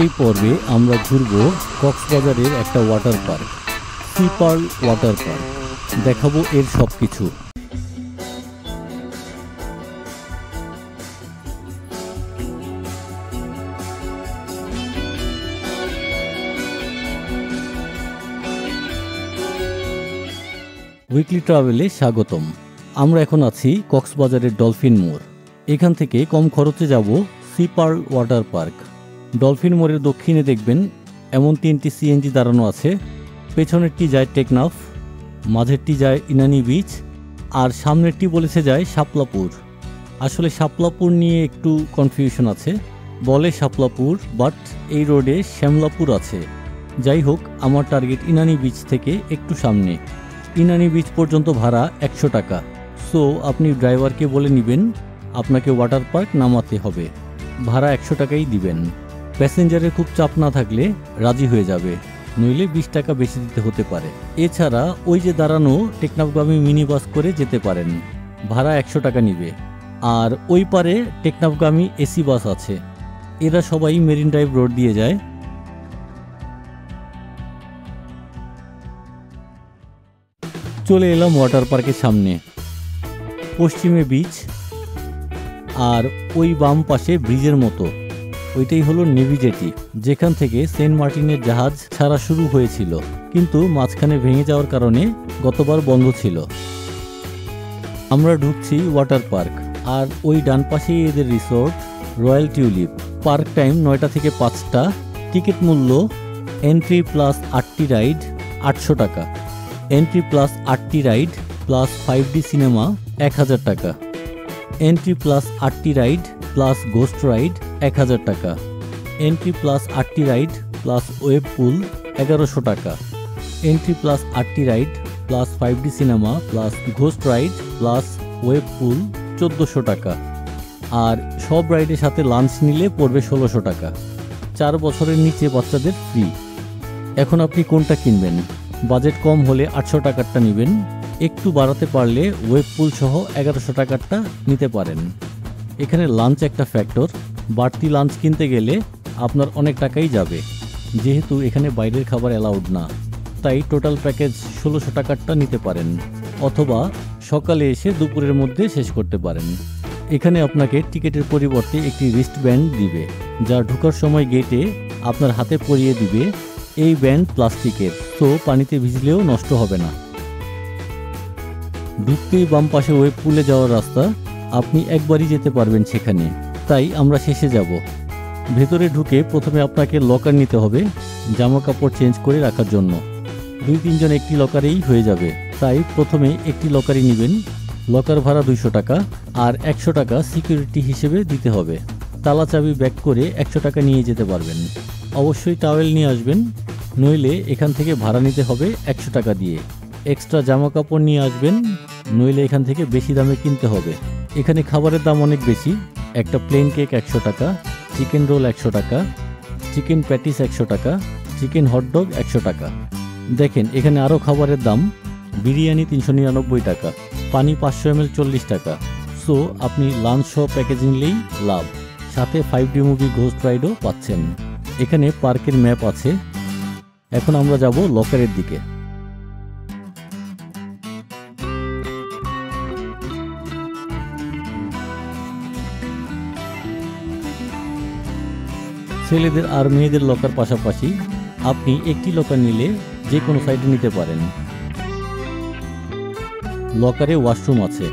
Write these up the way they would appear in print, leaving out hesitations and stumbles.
এই পর্বে আমরা ঘুরব কক্সবাজারের একটা water park, sea pearl water park. দেখাবো এর সব কিছু। উইকলি ট্রাভেলে স্বাগতম। আমরা এখন আছি কক্সবাজারের ডলফিন মোড়। এখান থেকে কম খরচে যাব sea pearl water park. Dolphin মোড়ের দক্ষিণে দেখবেন এমন 3টি সিএনজি দাঁড়ানো আছে। পেছনেরটি যায় টেকনাফ, মাঝেরটি যায় ইনানি বিচ, আর সামনেরটি বলেছে যায় শাপলাপুর। আসলে শাপলাপুর নিয়ে একটু কনফিউশন আছে, বলে শাপলাপুর, বাট এই রোডে শ্যামলাপুর আছে। যাই হোক, আমার টার্গেট ইনানি বিচ থেকে একটু সামনে। ইনানি বিচ পর্যন্ত ভাড়া 100 টাকা। সো আপনি ড্রাইভারকে বলে নেবেন আপনাকে ওয়াটার পার্ক নামাতে হবে, ভাড়া 100 টাকাই দিবেন। প্যাসেঞ্জারের খুব চাপ না থাকলে রাজি হয়ে যাবে, নইলে 20 টাকা বেশি দিতে হতে পারে। এছাড়া ওই যে দাঁড়ানো টেকনাফগামী মিনি বাস করে যেতে পারেন, ভাড়া 100 টাকা নিবে। আর ওই পারে টেকনাফগামী এসি বাস আছে, এরা সবাই মেরিন ড্রাইভ রোড দিয়ে যায়। চলে এলাম ওয়াটার পার্কের সামনে। পশ্চিমে বিচ, আর ওই বাম পাশে ব্রিজের মতো, ওইটাই হলো নেভি জেটি, যেখান থেকে সেন্ট মার্টিনের জাহাজ ছাড়া শুরু হয়েছিল, কিন্তু মাঝখানে ভেঙে যাওয়ার কারণে গতবার বন্ধ ছিল। আমরা ঢুকছি ওয়াটার পার্ক, আর ওই ডান পাশেই এদের resort Royal Tulip. Park time 9টা থেকে 5টা। টিকিট মূল্য এন্ট্রি প্লাস 8টি রাইড 800 টাকা, এন্ট্রি প্লাস 8টি রাইড প্লাস 5D সিনেমা 1000 টাকা, এন্ট্রি প্লাস 8টি রাইড প্লাস গোস্ট রাইড 1000 টাকা, এন্ট্রি প্লাস 8টি রাইড প্লাস ওয়েব পুল 1100 টাকা, এন্ট্রি প্লাস 8টি ride plus 5D cinema plus ghost ride plus web পুল 1400 টাকা। আর সব রাইডের সাথে লাঞ্চ নিলে পড়বে 1600 টাকা। 4 বছরের নিচে বাচ্চাদের ফ্রি। এখন আপনি কোনটা কিনবেন? বাজেট কম হলে 800 টাকারটা নেবেন, একটু বাড়াতে পারলে ওয়েব পুল সহ 1100 টাকারটা নিতে পারেন। এখানে লাঞ্চ একটা ফ্যাক্টর, বাড়তি লাঞ্চ কিনতে গেলে আপনার অনেক টাকাই যাবে, যেহেতু এখানে বাইরের খাবার অ্যালাউড না। তাই টোটাল প্যাকেজ 1600 টাকারটা নিতে পারেন, অথবা সকালে এসে দুপুরের মধ্যে শেষ করতে পারেন। এখানে আপনাকে টিকিটের পরিবর্তে একটি রিস্ট ব্যান্ড দিবে, যা ঢোকার সময় গেটে আপনার হাতে পরিয়ে দিবে। এই ব্যান্ড প্লাস্টিকের, তো পানিতে ভিজলেও নষ্ট হবে না। ঢুকতেই বাম পাশে ওয়েব পুলে যাওয়ার রাস্তা, আপনি একবারই যেতে পারবেন সেখানে, তাই আমরা শেষে যাব। ভেতরে ঢুকে প্রথমে আপনাকে লকার নিতে হবে, জামা কাপড় চেঞ্জ করে রাখার জন্য। 2-3 জন একটি লকারেই হয়ে যাবে, তাই প্রথমে একটি লকারই নেবেন। লকার ভাড়া 200 টাকা, আর 100 টাকা সিকিউরিটি হিসেবে দিতে হবে। তালা চাবি ব্যাক করে 100 টাকা নিয়ে যেতে পারবেন। অবশ্যই টাওয়েল নিয়ে আসবেন, নইলে এখান থেকে ভাড়া নিতে হবে 100 টাকা দিয়ে। এক্সট্রা জামা কাপড় নিয়ে আসবেন, নইলে এখান থেকে বেশি দামে কিনতে হবে। এখানে খাবারের দাম অনেক বেশি। একটা প্লেন কেক 100 টাকা, চিকেন রোল 100 টাকা, চিকেন প্যাটিস 100 টাকা, চিকেন হটডগ 100 টাকা। দেখেন এখানে আরও খাবারের দাম। বিরিয়ানি 399 টাকা, পানি 500 ml 40 টাকা। সো আপনি লাঞ্চ সহ প্যাকেজ নিলেই লাভ, সাথে 5D মুভি ঘোস্ট রাইডও পাচ্ছেন। এখানে পার্কের ম্যাপ আছে। এখন আমরা যাব লকারের দিকে। ছেলেদের আর মেয়েদের লকার পাশাপাশি আপনি একটি লকার নিলে যে কোনো সাইডে নিতে পারেন। লকারে ওয়াশরুম আছে।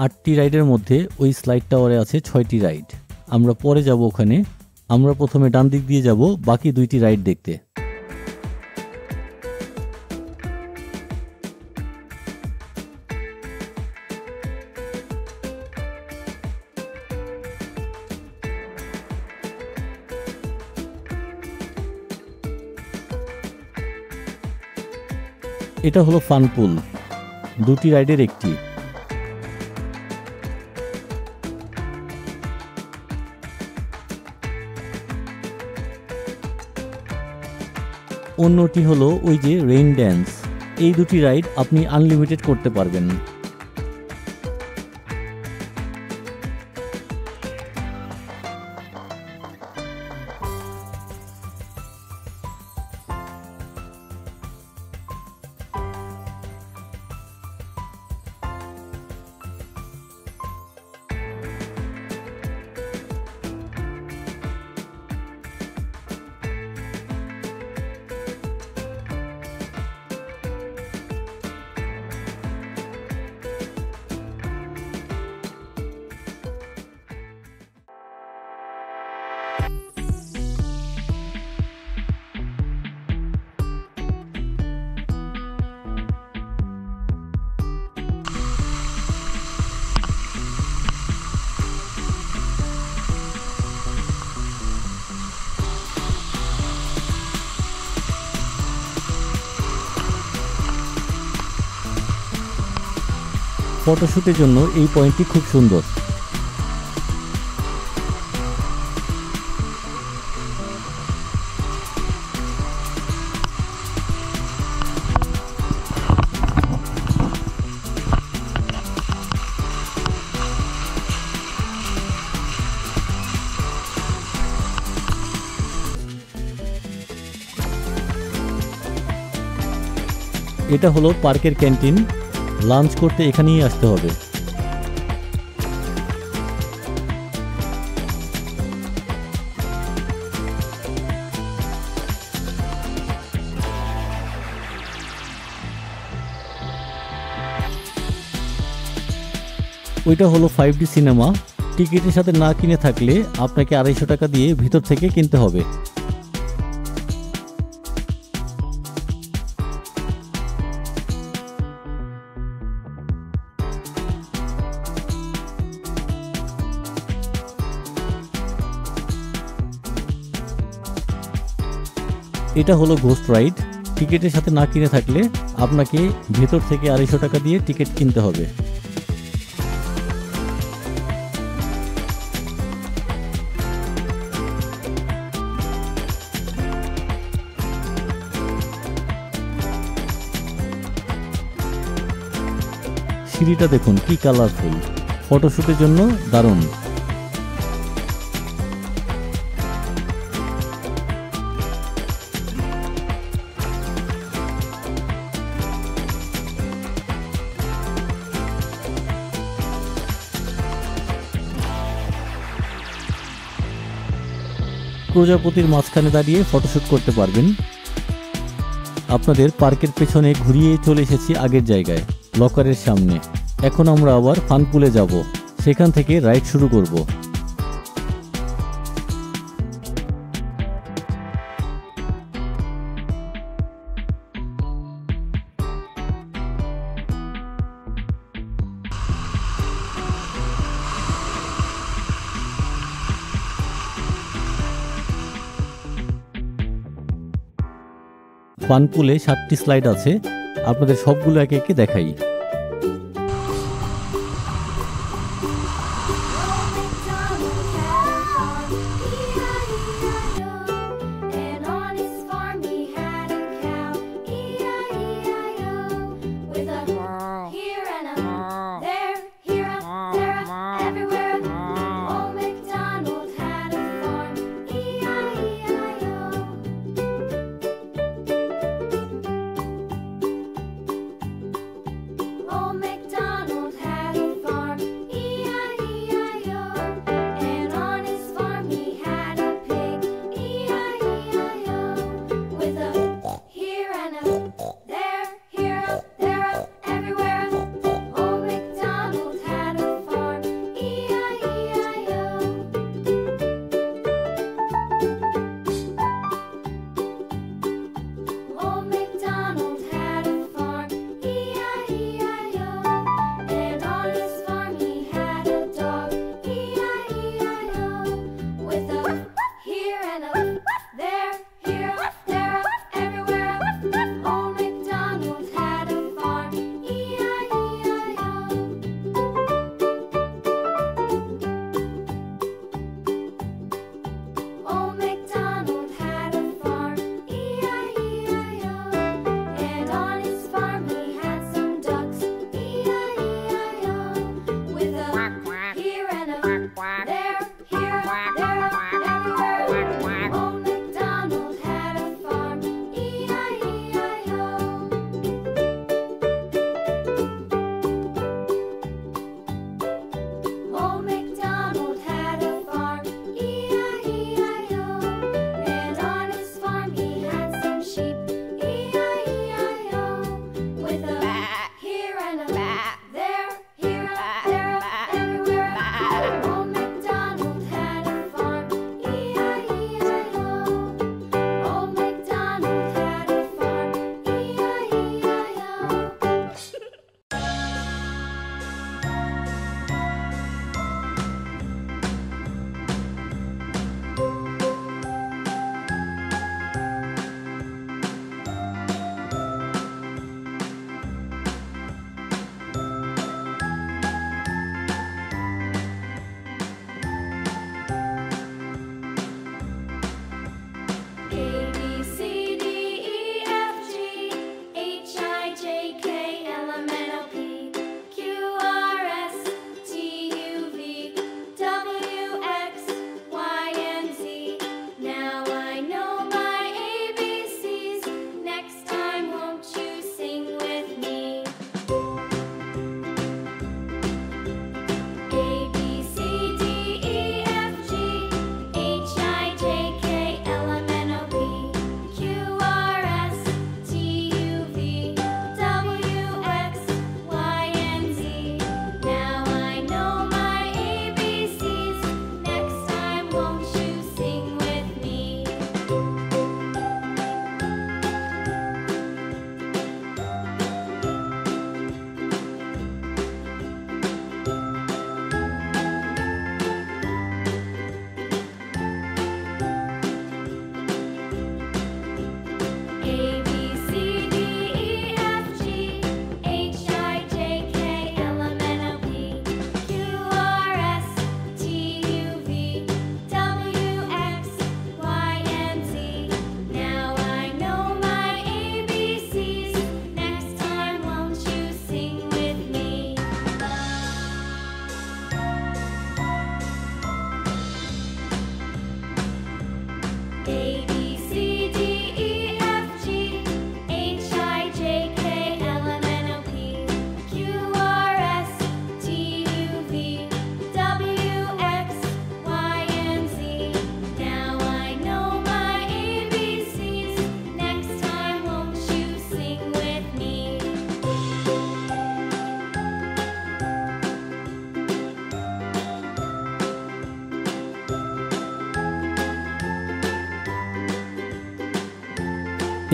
আটটি রাইডের মধ্যে ওই স্লাইড টাওয়ারে আছে 6টি রাইড। আমরা পরে যাব ওখানে। আমরা প্রথমে ডান দিক দিয়ে যাব বাকি 2টি রাইড দেখতে। এটা হলো ফান পুল, 2টি রাইডের একটি। অন্যটি হলো ওই যে রেইন ড্যান্স। এই দুটি রাইড আপনি আনলিমিটেড করতে পারবেন। ফটোশুটের জন্য এই পয়েন্টটি খুব সুন্দর। এটা হলো পার্কের ক্যান্টিন। লাঞ্চ করতে এখানেই আসতে হবে। ওইটা হলো 5D সিনেমা। টিকিটের সাথে না কিনে থাকলে আপনাকে 250 টাকা দিয়ে ভিতর থেকে কিনতে হবে। এটা হলো ঘোস্ট রাইড। টিকিটের সাথে না কিনে থাকলে আপনাকে ভেতর থেকে 250 টাকা দিয়ে টিকিট কিনতে হবে। সিঁড়িটা দেখুন কি কালারফুল, ফটোশুটের জন্য দারুণ। প্রজাপতির মাঝখানে দাঁড়িয়ে ফটোশুট করতে পারবেন। আপনাদের পার্কের পেছনে ঘুরিয়ে চলে এসেছি আগের জায়গায়, লকারের সামনে। এখন আমরা আবার ফান পুলে যাব, সেখান থেকে রাইড শুরু করব। ফান পুলে 7টি স্লাইড আছে, আপনাদের সবগুলো একে একে দেখাই।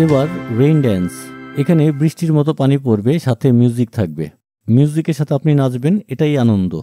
এবার রেইন ড্যান্স। এখানে বৃষ্টির মতো পানি পড়বে, সাথে মিউজিক থাকবে। মিউজিকের সাথে আপনি নাচবেন, এটাই আনন্দ।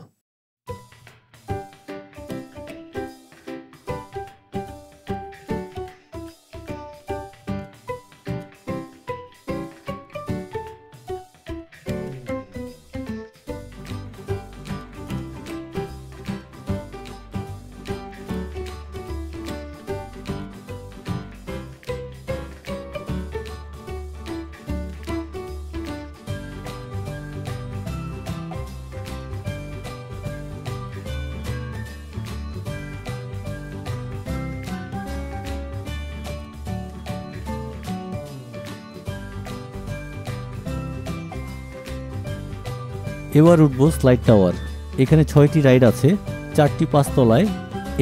এবার উঠবো স্লাইড টাওয়ার। এখানে 6টি রাইড আছে, 4টি 5 তলায়,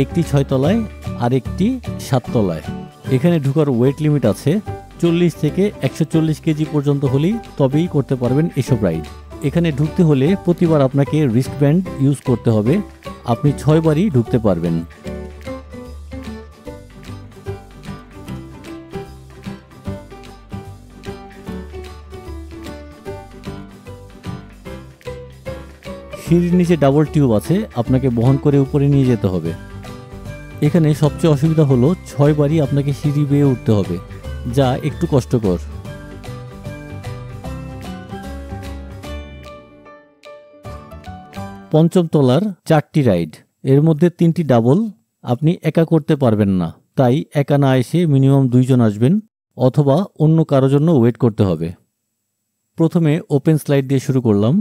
একটি 6 তলায় আর একটি 7 তলায়। এখানে ঢোকার ওয়েট লিমিট আছে, 40 থেকে 140 কেজি পর্যন্ত হলেই তবেই করতে পারবেন এসব রাইড। এখানে ঢুকতে হলে প্রতিবার আপনাকে রিস্টব্যান্ড ইউজ করতে হবে। আপনি 6 বারই ঢুকতে পারবেন। সিঁড়ির নিচে ডাবল টিউব আছে, আপনাকে বহন করে উপরে নিয়ে যেতে হবে। এখানে সবচেয়ে অসুবিধা হলো 6 বারই আপনাকে সিঁড়ি বেয়ে উঠতে হবে, যা একটু কষ্টকর। পঞ্চম তলার 4টি রাইড, এর মধ্যে 3টি ডাবল। আপনি একা করতে পারবেন না, তাই একা না এসে মিনিমাম 2 জন আসবেন, অথবা অন্য কারো জন্য ওয়েট করতে হবে। প্রথমে ওপেন স্লাইড দিয়ে শুরু করলাম।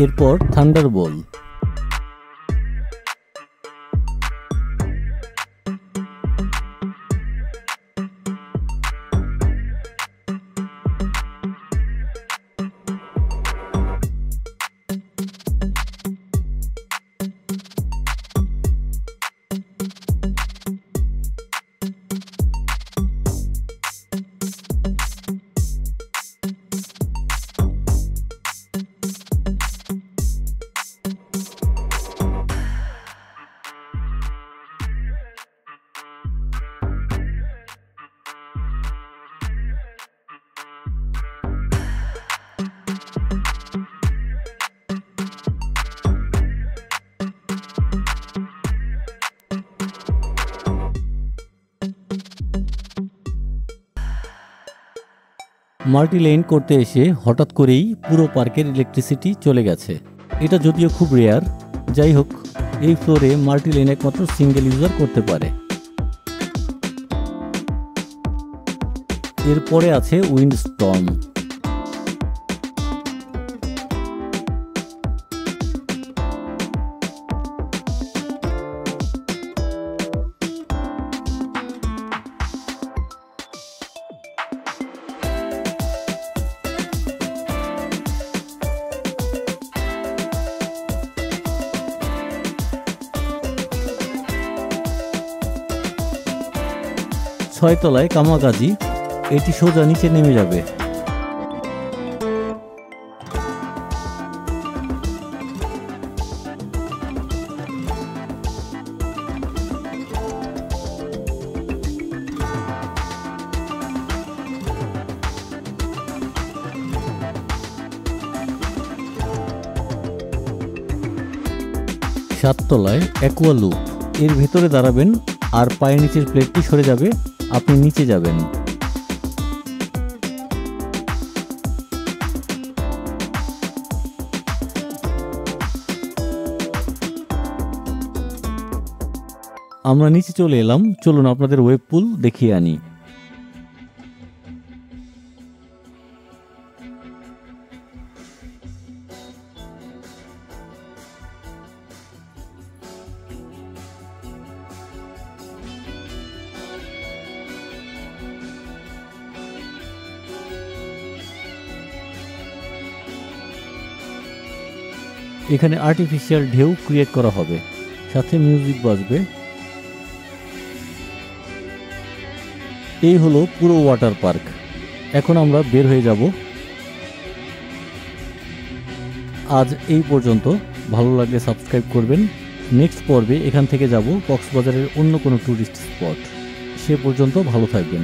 এরপর থান্ডারবোল। মাল্টি লেন করতে এসে হঠাৎ করেই পুরো পার্কের ইলেকট্রিসিটি চলে গেছে। এটা যদিও খুব রেয়ার, যাই হোক এই ফ্লোরে মাল্টি লেন একমাত্র সিঙ্গেল ইউজার করতে পারে। এরপরে আছে উইন্ড স্টর্ম। ছয় তলায় কামাগাজি, এটি সোজা নিচে নেমে যাবে। সাত তলায় অ্যাকুয়া লুপ, এর ভেতরে দাঁড়াবেন আর পায়ের নিচের প্লেটটি সরে যাবে, আপনি নিচে যাবেন। আমরা নিচে চলে এলাম, চলুন আপনাদের ওয়েব পুল দেখিয়ে আনি। এখানে আর্টিফিশিয়াল ঢেউ ক্রিয়েট করা হবে, সাথে মিউজিক বাজবে। এই হলো পুরো ওয়াটার পার্ক। এখন আমরা বের হয়ে যাব। আজ এই পর্যন্ত, ভালো লাগলে সাবস্ক্রাইব করবেন। নেক্সট পর্বে এখান থেকে যাব কক্সবাজারের অন্য কোনো ট্যুরিস্ট স্পট। সে পর্যন্ত ভালো থাকবেন।